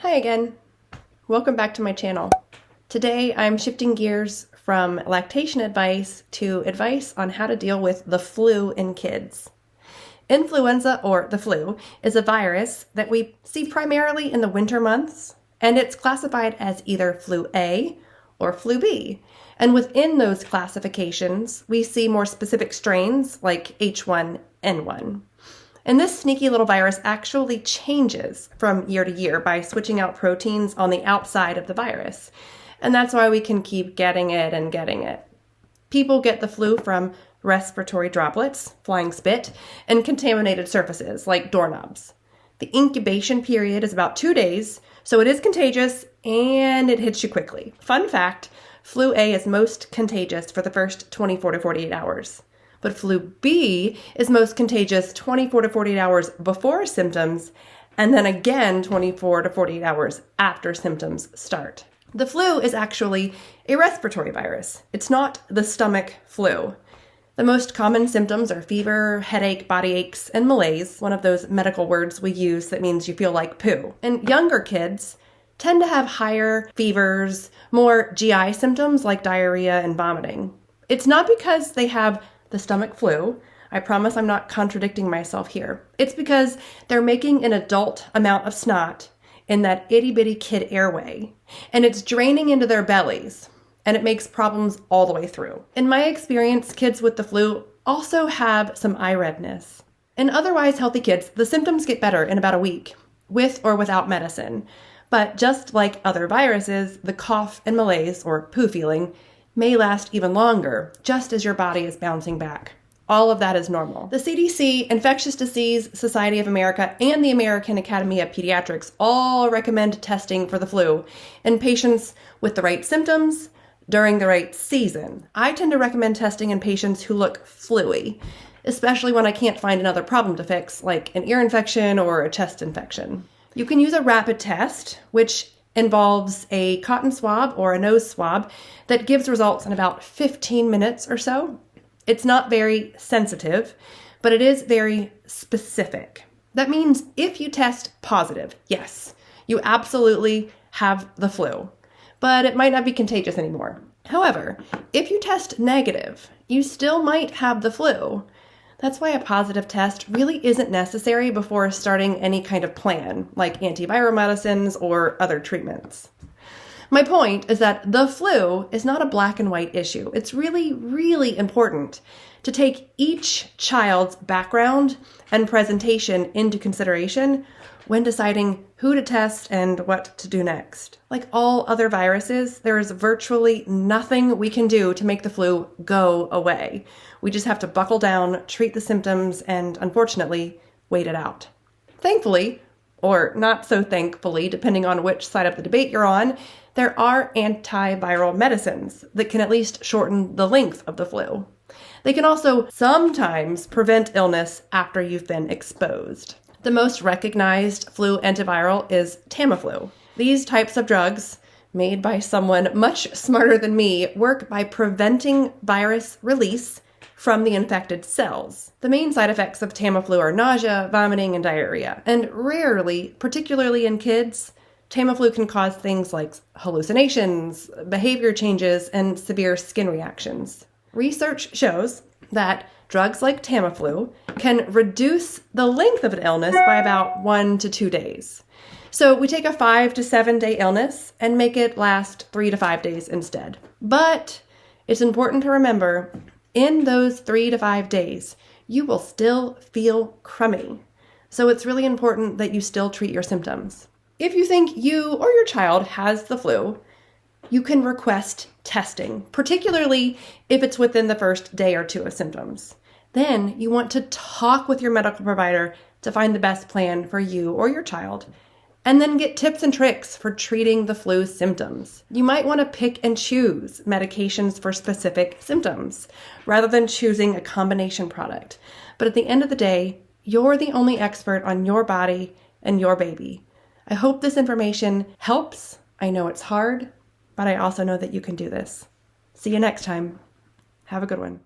Hi again. Welcome back to my channel. Today I'm shifting gears from lactation advice to advice on how to deal with the flu in kids. Influenza, or the flu, is a virus that we see primarily in the winter months, and it's classified as either flu A or flu B. And within those classifications, we see more specific strains like H1N1. And this sneaky little virus actually changes from year to year by switching out proteins on the outside of the virus. And that's why we can keep getting it and getting it. People get the flu from respiratory droplets, flying spit, and contaminated surfaces like doorknobs. The incubation period is about 2 days, so it is contagious and it hits you quickly. Fun fact, flu A is most contagious for the first 24 to 48 hours. But flu B is most contagious 24 to 48 hours before symptoms, and then again 24 to 48 hours after symptoms start. The flu is actually a respiratory virus. It's not the stomach flu. The most common symptoms are fever, headache, body aches, and malaise, one of those medical words we use that means you feel like poo. And younger kids tend to have higher fevers, more GI symptoms like diarrhea and vomiting. It's not because they have the stomach flu. I promise I'm not contradicting myself here. It's because they're making an adult amount of snot in that itty bitty kid airway, and it's draining into their bellies, and it makes problems all the way through. In my experience, kids with the flu also have some eye redness. In otherwise healthy kids, the symptoms get better in about a week, with or without medicine. But just like other viruses, the cough and malaise, or poo feeling, may last even longer, just as your body is bouncing back. All of that is normal. The CDC, Infectious Disease Society of America, and the American Academy of Pediatrics all recommend testing for the flu in patients with the right symptoms during the right season. I tend to recommend testing in patients who look flu-y, especially when I can't find another problem to fix, like an ear infection or a chest infection. You can use a rapid test, which involves a cotton swab or a nose swab that gives results in about 15 minutes or so. It's not very sensitive, but it is very specific. That means if you test positive, yes, you absolutely have the flu, but it might not be contagious anymore. However, if you test negative, you still might have the flu. That's why a positive test really isn't necessary before starting any kind of plan, like antiviral medicines or other treatments. My point is that the flu is not a black and white issue. It's really, really important to take each child's background and presentation into consideration when deciding who to test and what to do next. Like all other viruses, there is virtually nothing we can do to make the flu go away. We just have to buckle down, treat the symptoms, and unfortunately, wait it out. Thankfully, or not so thankfully, depending on which side of the debate you're on, there are antiviral medicines that can at least shorten the length of the flu. They can also sometimes prevent illness after you've been exposed. The most recognized flu antiviral is Tamiflu. These types of drugs, made by someone much smarter than me, work by preventing virus release from the infected cells. The main side effects of Tamiflu are nausea, vomiting, and diarrhea. And rarely, particularly in kids, Tamiflu can cause things like hallucinations, behavior changes, and severe skin reactions. Research shows that drugs like Tamiflu can reduce the length of an illness by about 1 to 2 days. So we take a 5 to 7 day illness and make it last 3 to 5 days instead. But it's important to remember, in those 3 to 5 days, you will still feel crummy. So it's really important that you still treat your symptoms. If you think you or your child has the flu, you can request testing, particularly if it's within the first day or two of symptoms. Then you want to talk with your medical provider to find the best plan for you or your child, and then get tips and tricks for treating the flu symptoms. You might want to pick and choose medications for specific symptoms rather than choosing a combination product. But at the end of the day, you're the only expert on your body and your baby. I hope this information helps. I know it's hard, but I also know that you can do this. See you next time. Have a good one.